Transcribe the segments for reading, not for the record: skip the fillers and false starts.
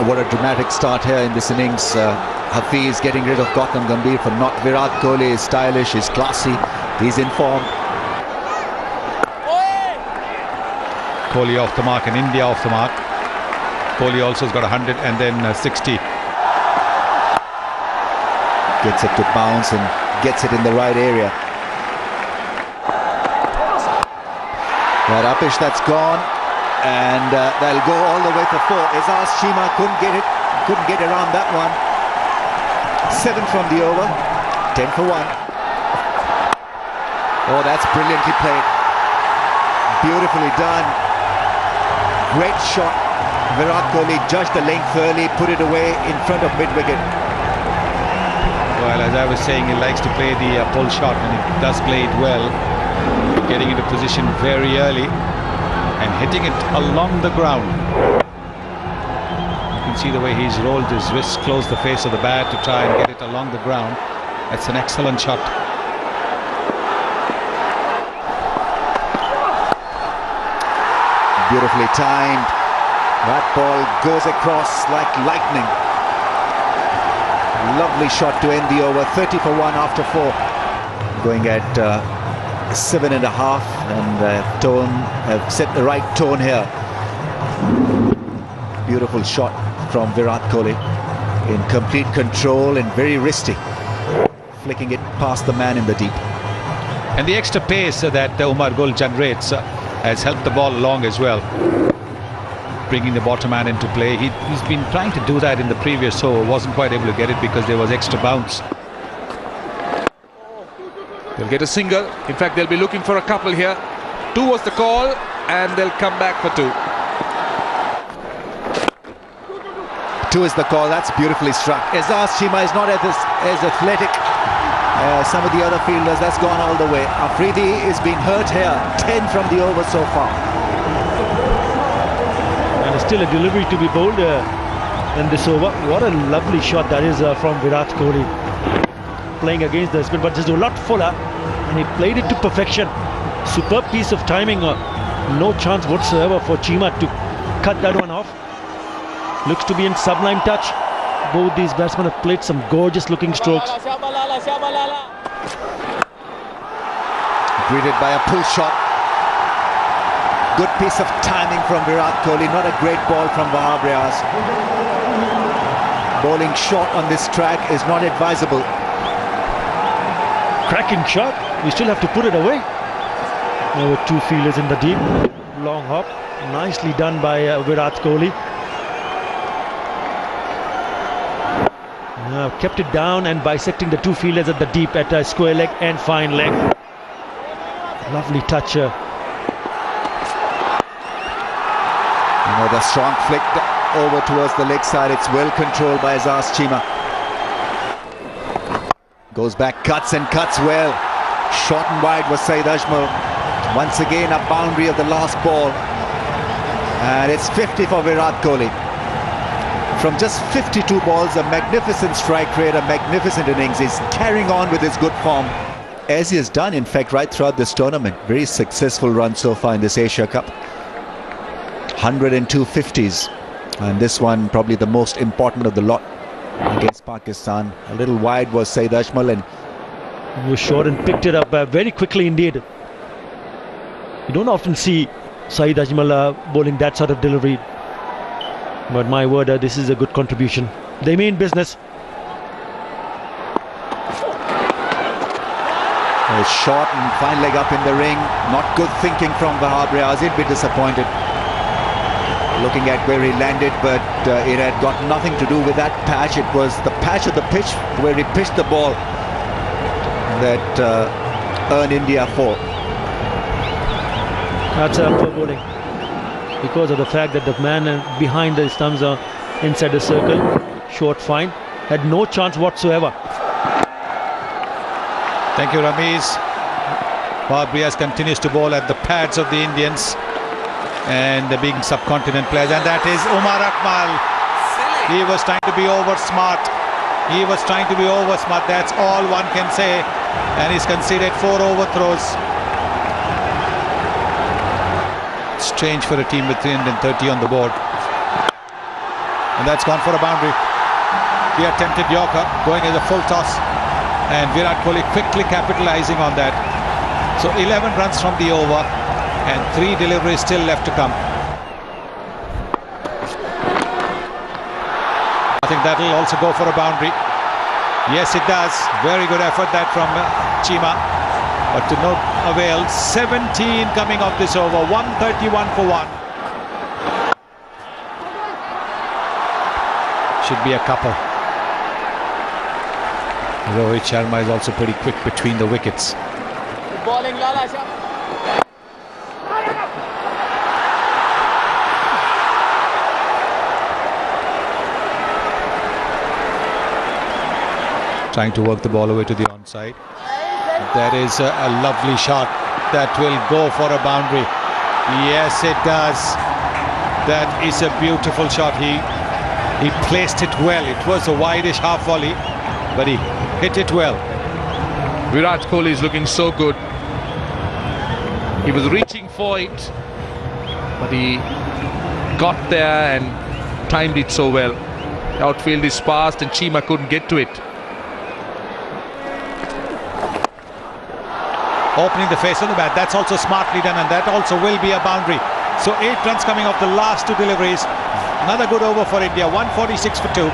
What a dramatic start here in this innings. Hafiz getting rid of Gautam Gambhir for not. Virat Kohli is stylish, he's classy, he's in form. Kohli off the mark and India off the mark. Kohli also has got 100 and then 60. Gets it to bounce and gets it in the right area. That upish, that's gone, and they'll go all the way for 4. Azaz Cheema couldn't get around that one. 7 from the over, 10 for 1. Oh, that's brilliantly played. Beautifully done. Great shot. Virat Kohli judged the length early, put it away in front of mid-wicket. Well, as I was saying, he likes to play the pull shot, and he does play it well. Getting into position very early and hitting it along the ground. You can see the way he's rolled his wrists close the face of the bat to try and get it along the ground. That's an excellent shot. Beautifully timed. That ball goes across like lightning. Lovely shot to end the over. 30 for 1 after 4. Going at 7.5, and tone have set the right tone here. Beautiful shot from Virat Kohli, in complete control and very risky, flicking it past the man in the deep. And the extra pace that Umar Gul generates has helped the ball along as well, bringing the bottom man into play. He's been trying to do that in the previous over, wasn't quite able to get it because there was extra bounce. They'll get a single. In fact, they'll be looking for a couple here. 2 was the call, and they'll come back for 2. 2 is the call. That's beautifully struck. Azaz Cheema is not as athletic as some of the other fielders. That's gone all the way. Afridi is being hurt here. 10 from the over so far. And still a delivery to be bowled in this over. What a lovely shot that is from Virat Kohli. Playing against the spin, but just a lot fuller, and he played it to perfection. Superb piece of timing. No chance whatsoever for Cheema to cut that one off. Looks to be in sublime touch. Both these batsmen have played some gorgeous looking strokes. Greeted by a pull shot. Good piece of timing from Virat Kohli. Not a great ball from Wahab Riaz. Bowling short on this track is not advisable. Cracking shot. We still have to put it away. There were 2 fielders in the deep. Long hop. Nicely done by Virat Kohli. Kept it down and bisecting the 2 fielders at the deep at a square leg and fine leg. Lovely touch. The strong flick over towards the leg side. It's well controlled by Azaz Cheema. Goes back, cuts and cuts well. Short and wide was Saeed Ajmal. Once again a boundary of the last ball. And it's 50 for Virat Kohli. From just 52 balls, a magnificent strike rate, a magnificent innings. He's carrying on with his good form, as he has done in fact right throughout this tournament. Very successful run so far in this Asia Cup. 102 50s, and this one probably the most important of the lot against Pakistan. A little wide was Saeed Ajmal, and he was short and picked it up very quickly indeed. You don't often see Saeed Ajmal bowling that sort of delivery, but my word, this is a good contribution. They mean business. A short and fine leg up in the ring. Not good thinking from Wahab Riaz. He'd be disappointed looking at where he landed, but it had got nothing to do with that patch. It was the patch of the pitch where he pitched the ball that earned India 4. That's poor bowling, because of the fact that the man behind the stumps are inside the circle. Short fine, had no chance whatsoever. Thank you, Ramiz. Wahab Riaz continues to bowl at the pads of the Indians and the big subcontinent players, and that is Umar Akmal. He was trying to be over smart. That's all one can say, and he's conceded 4 overthrows. Strange for a team with 330 on the board. and that's gone for a boundary. He attempted Yorker, going as a full toss, and Virat Kohli quickly capitalizing on that. So 11 runs from the over, and 3 deliveries still left to come. I think that will also go for a boundary. Yes, it does. Very good effort that from Chima, but to no avail. 17 coming off this over, 131 for 1. Should be a couple. Rohit Sharma is also pretty quick between the wickets. Bowling Lala Shah. Trying to work the ball away to the onside. That is a lovely shot that will go for a boundary. Yes, it does. That is a beautiful shot. He placed it well. It was a wideish half volley, but he hit it well. Virat Kohli is looking so good. He was reaching for it, but he got there and timed it so well. The outfield is fast and Chima couldn't get to it. Opening the face of the bat, that's also smartly done, and that also will be a boundary. So 8 runs coming off the last 2 deliveries. Another good over for India, 146 for 2.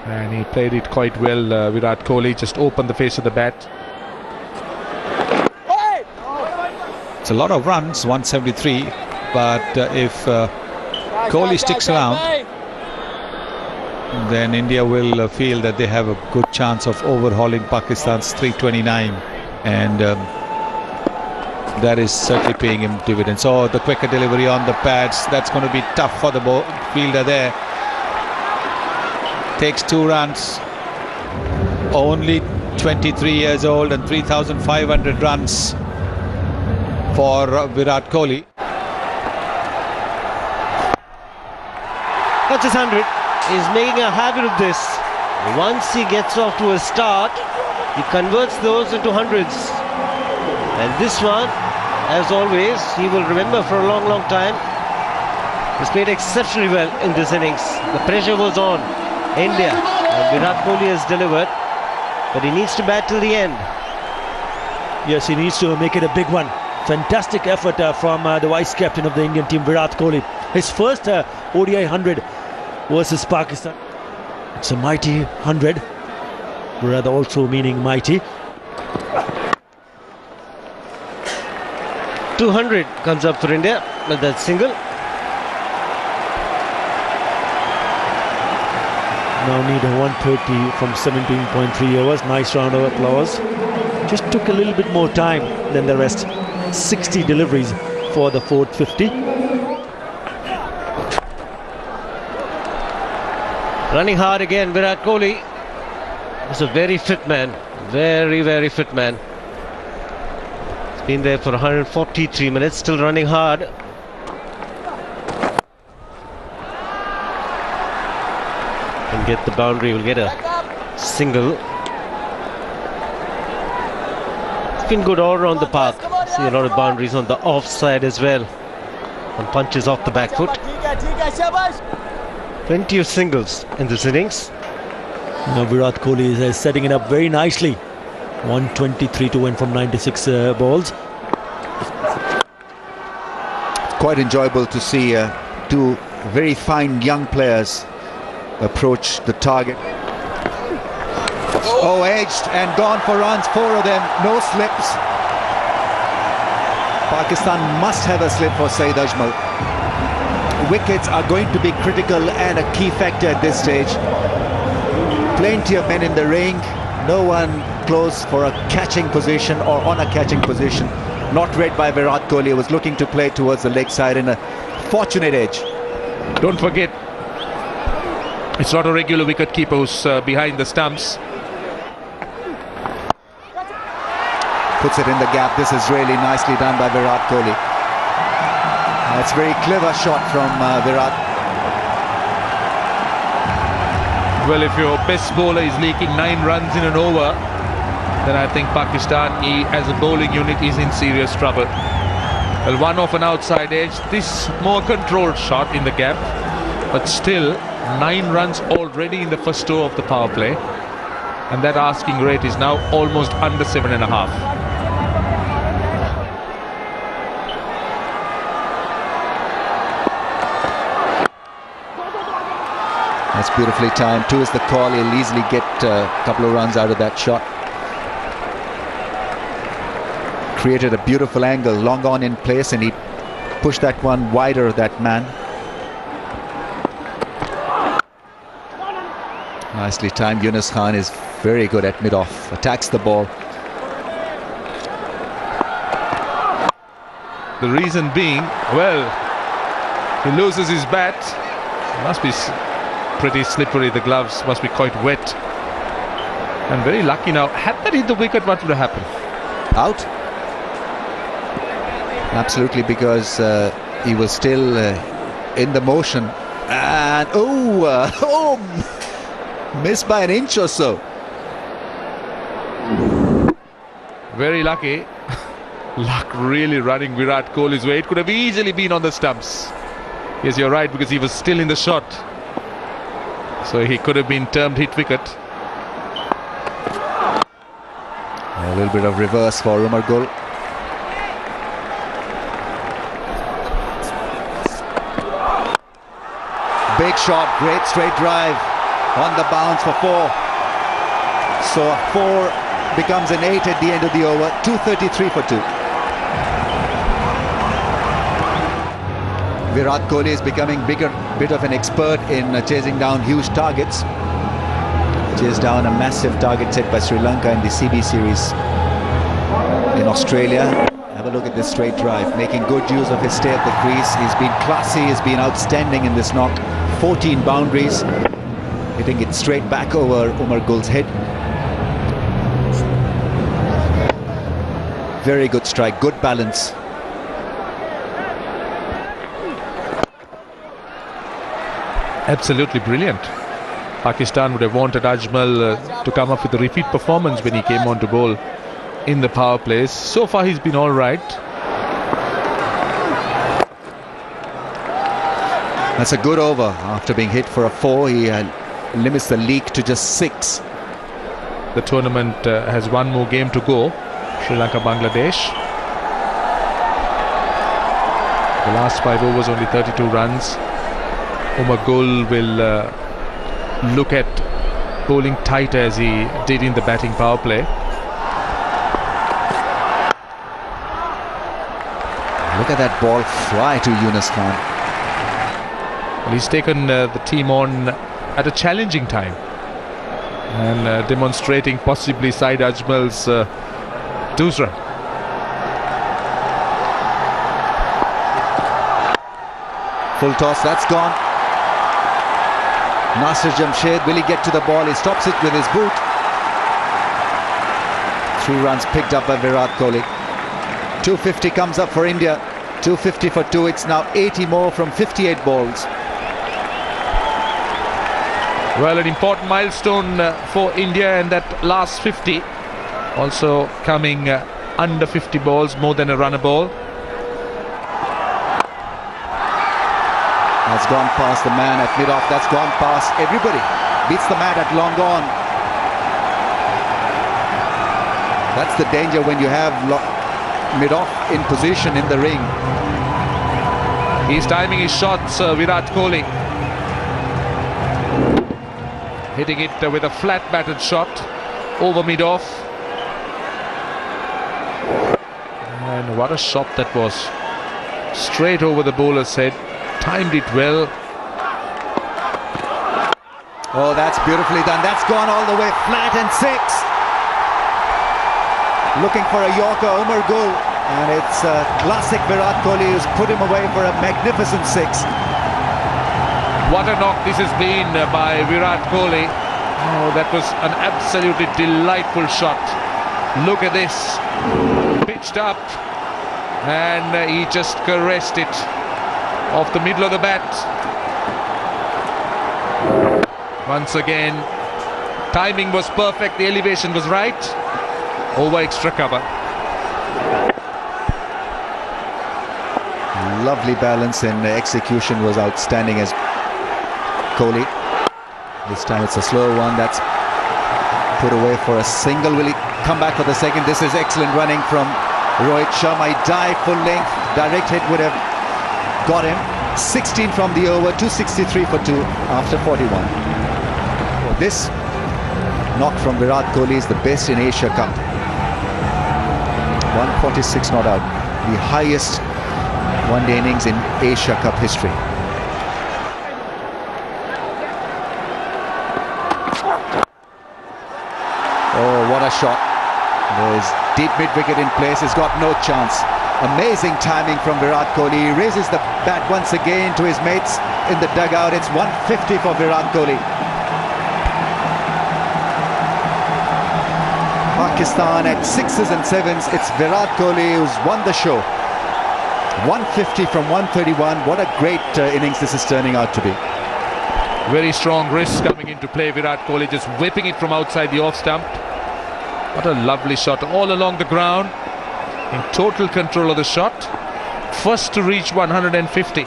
And he played it quite well, Virat Kohli, just opened the face of the bat. It's a lot of runs, 173, but if Kohli sticks around, then India will feel that they have a good chance of overhauling Pakistan's 329, and that is certainly paying him dividends. So the quicker delivery on the pads, that's going to be tough for the fielder there. Takes 2 runs, only 23 years old, and 3,500 runs for Virat Kohli. That's his 100. He's making a habit of this. Once he gets off to a start, he converts those into hundreds. And this one, as always, he will remember for a long, long time. He's played exceptionally well in this innings. The pressure was on India, and Virat Kohli has delivered, but he needs to bat till the end. Yes, he needs to make it a big one. Fantastic effort from the vice captain of the Indian team, Virat Kohli. His first ODI 100 versus Pakistan. It's a mighty 100, rather also meaning mighty. 200 comes up for India, but that's single. Now need a 130 from 17.3 overs. Nice round of applause. Just took a little bit more time than the rest. 60 deliveries for the 450. Running hard again, Virat Kohli. He's a very fit man. Very, very fit man. He's been there for 143 minutes, still running hard. And get the boundary, will get a single. It's been good all around the park. See a lot of boundaries on the offside as well. And punches off the back foot. Plenty of singles in this innings. Now Virat Kohli is setting it up very nicely. 123 to win from 96 balls. Quite enjoyable to see 2 very fine young players approach the target. Oh, edged and gone for runs, 4 of them, no slips. Pakistan must have a slip for Saeed Ajmal. Wickets are going to be critical and a key factor at this stage. Plenty of men in the ring, no one close for a catching position or on a catching position. Not read by Virat Kohli, was looking to play towards the leg side in a fortunate edge. Don't forget, it's not a regular wicket keeper who's behind the stumps. Puts it in the gap. This is really nicely done by Virat Kohli. That's a very clever shot from Virat. Well, if your best bowler is leaking 9 runs in an over, then I think Pakistan as a bowling unit is in serious trouble. Well, one off an outside edge. This more controlled shot in the gap, but still 9 runs already in the first over of the power play, and that asking rate is now almost under 7.5. That's beautifully timed. 2 is the call. He'll easily get a couple of runs out of that shot. Created a beautiful angle, long on in place, and he pushed that one wider, that man. Nicely timed. Yunus Khan is very good at mid-off. Attacks the ball. The reason being, well, he loses his bat. Must be pretty slippery. The gloves must be quite wet. And very lucky now. Had that hit the wicket, what would have happened? Out? Absolutely, because he was still in the motion. And missed by an inch or so. Very lucky. Luck really running Virat Kohli's way. It could have easily been on the stumps. Yes, you're right, because he was still in the shot. So he could have been termed hit wicket. A little bit of reverse for Umar Gul. Big shot, great straight drive on the bounce for 4. So a 4 becomes an 8 at the end of the over. 233 for 2. Virat Kohli is becoming bit of an expert in chasing down huge targets. Chased down a massive target set by Sri Lanka in the CB series in Australia. Have a look at this straight drive, making good use of his stay at the crease. He's been classy, he's been outstanding in this knock. 14 boundaries, hitting it straight back over Umar Gul's head. Very good strike, good balance. Absolutely brilliant. Pakistan would have wanted Ajmal to come up with a repeat performance when he came on to bowl in the power plays. So far he's been all right. That's a good over. After being hit for a 4, he limits the leak to just 6. The tournament has one more game to go. Sri Lanka, Bangladesh. The last 5 overs, only 32 runs. Umar Gul will look at bowling tight as he did in the batting power play. Look at that ball fly to Yunus Khan. Well, he's taken the team on at a challenging time and demonstrating possibly Saeed Ajmal's doosra. Full toss, that's gone. Nasir Jamshed, will he get to the ball? He stops it with his boot. 3 runs picked up by Virat Kohli. 250 comes up for India. 250 for 2. It's now 80 more from 58 balls. Well, an important milestone for India, and that last 50 also coming under 50 balls, more than a run a ball. That's gone past the man at mid-off. That's gone past everybody. Beats the man at long on. That's the danger when you have mid-off in position in the ring. He's timing his shots, Virat Kohli. Hitting it with a flat batted shot over mid-off. And what a shot that was. Straight over the bowler's head. Timed it well. Oh, that's beautifully done. That's gone all the way flat and 6. Looking for a Yorker, Umar Gul. And it's classic Virat Kohli who's put him away for a magnificent 6. What a knock this has been by Virat Kohli. Oh, that was an absolutely delightful shot. Look at this. Pitched up. And he just caressed it off the middle of the bat. Once again, timing was perfect, the elevation was right. Over extra cover. Lovely balance and execution was outstanding as Kohli. This time it's a slow one that's put away for a single. Will he come back for the second? This is excellent running from Rohit Sharma. He dived full length. Direct hit would have got him. 16 from the over, 263 for 2 after 41. Well, this knock from Virat Kohli is the best in Asia Cup. 146 not out, the highest one-day innings in Asia Cup history. Oh, what a shot. There's deep mid-wicket in place. He's got no chance. Amazing timing from Virat Kohli. He raises the bat once again to his mates in the dugout. It's 150 for Virat Kohli. Pakistan at 6s and 7s. It's Virat Kohli who's won the show. 150 from 131. What a great innings this is turning out to be. Very strong wrists coming into play. Virat Kohli just whipping it from outside the off stump. What a lovely shot all along the ground. In total control of the shot. First to reach 150.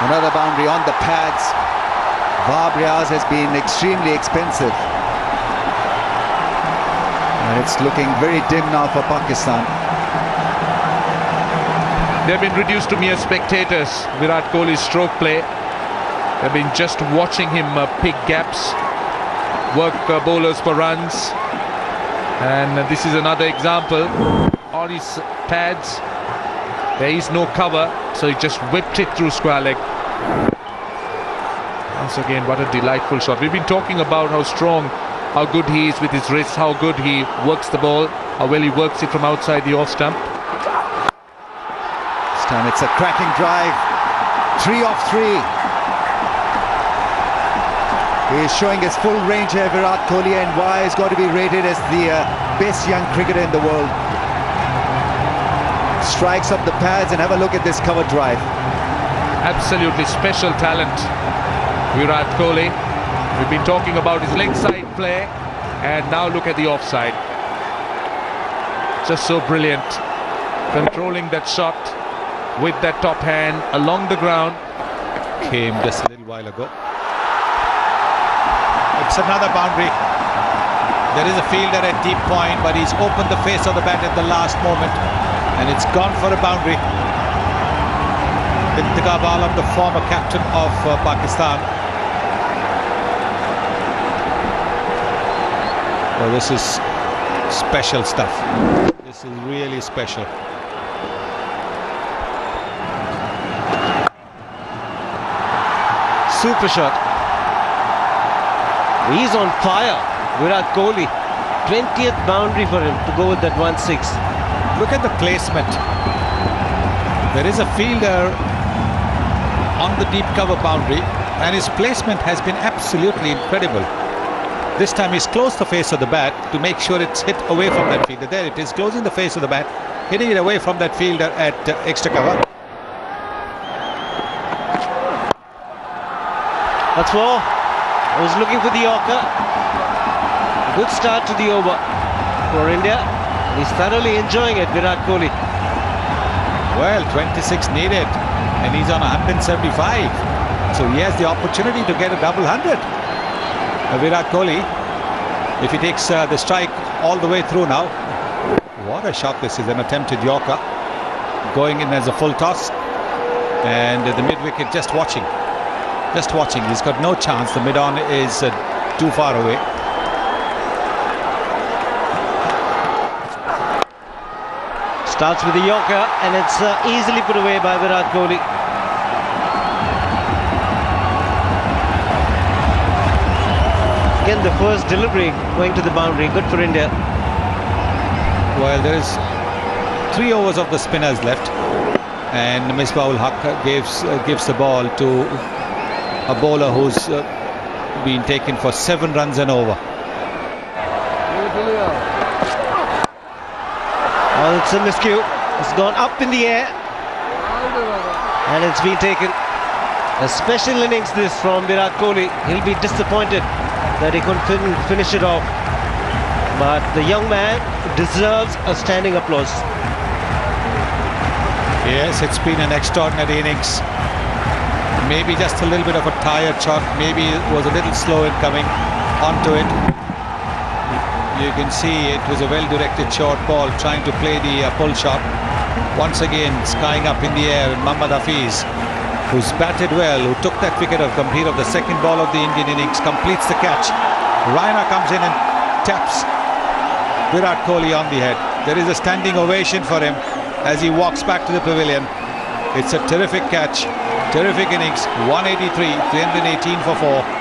Another boundary on the pads. Vabriaz has been extremely expensive. And it's looking very dim now for Pakistan. They've been reduced to mere spectators. Virat Kohli's stroke play. They've been just watching him pick gaps, work bowlers for runs. And this is another example. On his pads, there is no cover, so he just whipped it through square leg. Once again, what a delightful shot. We've been talking about how strong, how good he is with his wrists, how good he works the ball, how well he works it from outside the off stump. This time it's a cracking drive. 3 off 3. He is showing his full range here, Virat Kohli, and why he's got to be rated as the best young cricketer in the world. Strikes up the pads and have a look at this cover drive. Absolutely special talent, Virat Kohli. We've been talking about his leg side play, and now look at the offside. Just so brilliant. Controlling that shot with that top hand along the ground. Came just a little while ago. It's another boundary. There is a fielder at deep point, but he's opened the face of the bat at the last moment, and it's gone for a boundary. Intiqab Alam, the former captain of Pakistan. Oh, this is special stuff. This is really special. Super shot. He's on fire, Virat Kohli. 20th boundary for him to go with that 1-6. Look at the placement. There is a fielder on the deep cover boundary, and his placement has been absolutely incredible. This time he's closed the face of the bat to make sure it's hit away from that fielder. There it is, closing the face of the bat, hitting it away from that fielder at extra cover. That's 4. I was looking for the Yorker. Good start to the over for India. He's thoroughly enjoying it, Virat Kohli. Well, 26 needed, and he's on 175. So he has the opportunity to get a double 100. Virat Kohli, if he takes the strike all the way through now. What a shot this is, an attempted Yorker. Going in as a full toss. And the mid-wicket just watching. Just watching. He's got no chance. The mid-on is too far away. Starts with the Yorker, and it's easily put away by Virat Kohli. Again, the first delivery going to the boundary. Good for India. Well, there is 3 overs of the spinners left, and Misbah-ul-Haq gives the ball to a bowler who's been taken for 7 runs and over. Oh, it's a miscue. It's gone up in the air, and it's been taken. A special innings this from Virat Kohli. He'll be disappointed that he couldn't finish it off, but the young man deserves a standing applause. Yes, it's been an extraordinary innings. Maybe just a little bit of a tired shot. Maybe it was a little slow in coming onto it. You can see it was a well-directed short ball, trying to play the pull shot. Once again, skying up in the air, Mohammad Hafiz, who's batted well, who took that wicket of Gambhir of the second ball of the Indian innings, completes the catch. Raina comes in and taps Virat Kohli on the head. There is a standing ovation for him as he walks back to the pavilion. It's a terrific catch, terrific innings, 183, 318 for 4.